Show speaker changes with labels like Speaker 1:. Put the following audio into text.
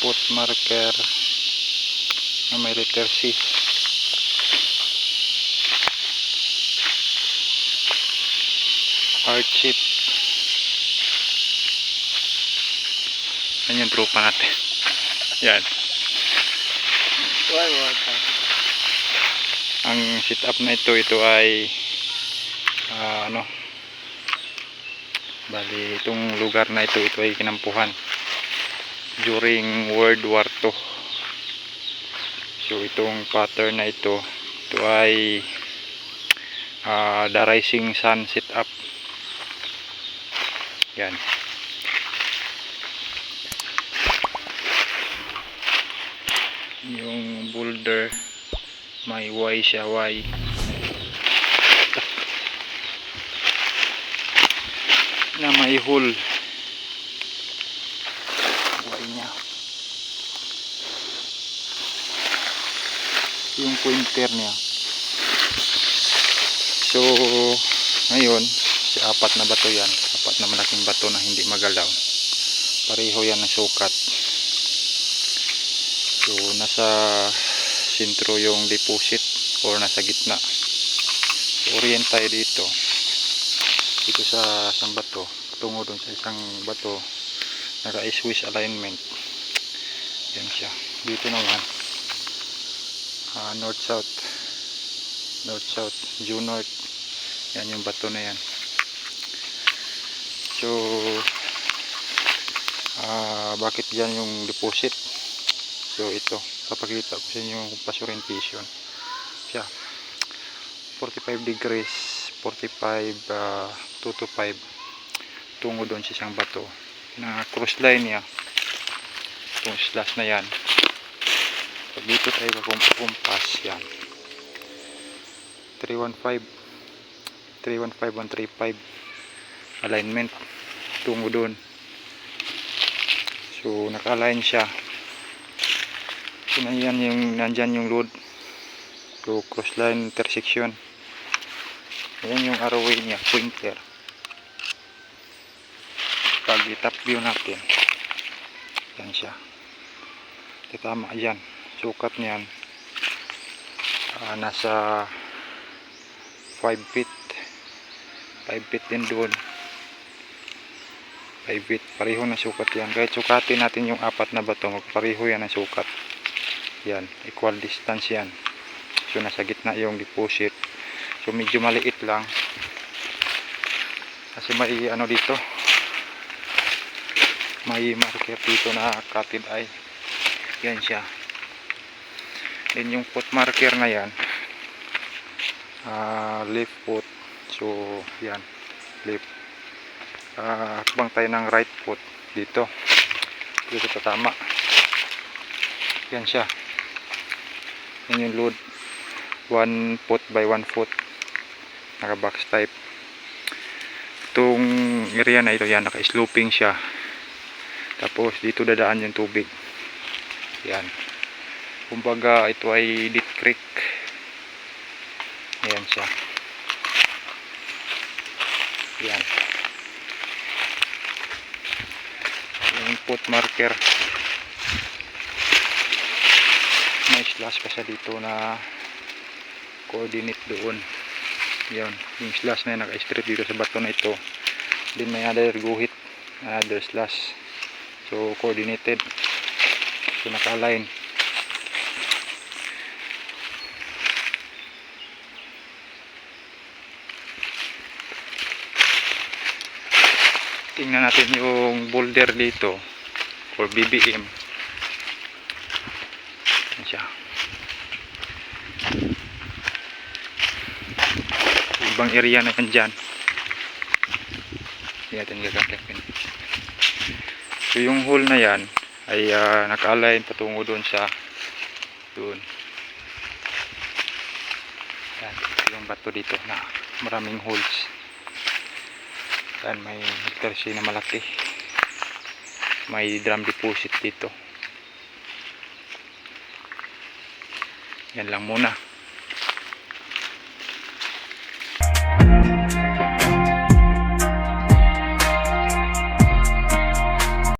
Speaker 1: foot marker na may letter C. Hardship. Yan yung tropa natin. Yan. Ang sit up na ito ay bali itong lugar na ito ay kinampuhan during World War II. So itong pattern na ito ay the rising sun sit up. Yan. Yung boulder may Y siya, Y. Na may hole. Y niya. Yung pointer niya. So ngayon apat na bato yan, apat na malaking bato na hindi magalaw, pareho yan ang sukat. So nasa sentro yung deposit or nasa gitna. So orient tayo dito sa isang bato tungo dun sa isang bato, naka Swiss alignment. Yan siya. Dito naman north south, due north. Yan yung bato na yan. So bakit dyan yung deposit? So ito, papakita ko sa inyo yung compass orientation siya. 45 degrees, 45 2 to 5 tungo doon sa isang bato na cross line niya, itong slash na yan. Pag dito tayo kumpas yan 315 135 alignment tungo doon. So naka-align siya. So nandyan yung load. So cross line intersection. Ayan yung arrowway niya, pointer. Pag i-top view natin, yan siya. Tama yan. Sukat niyan nasa 5 feet. 5 feet din doon. 5 feet. Pareho na sukat yan. Kahit sukatin natin yung apat na bato, magpareho yan ang sukat. Yan. Equal distance yan. So nasa gitna yung deposit. So medyo maliit lang. Kasi may dito. May marker dito na cutted eye. Yan siya. Then yung foot marker na yan. Left foot. So yan. Left. Habang tayo ng right foot dito. Dito tama. Yan siya. Yan yung load. 1 foot by 1 foot. Naka box type. Itong area na ito yan, naka sloping siya. Tapos dito dadaan yung tubig. Yan. Kumbaga ito ay deep creek. Ayan siya. Yan. Yung foot marker. May slash pa siya dito na coordinate doon. Yan. Yung slash na yun naka-straight dito sa bato na ito. Then may other guhit. Another slash. So coordinated. So naka-align. Tingnan natin yung boulder dito or BBM. Yan siya. Ibang area na yan dyan. Hindi natin gagapin. So yung hole na yan ay naka-align patungo doon sa doon. Yan, yung bato dito na maraming holes. Yan, may tersi na malaki. May drum deposit dito. Yan lang muna.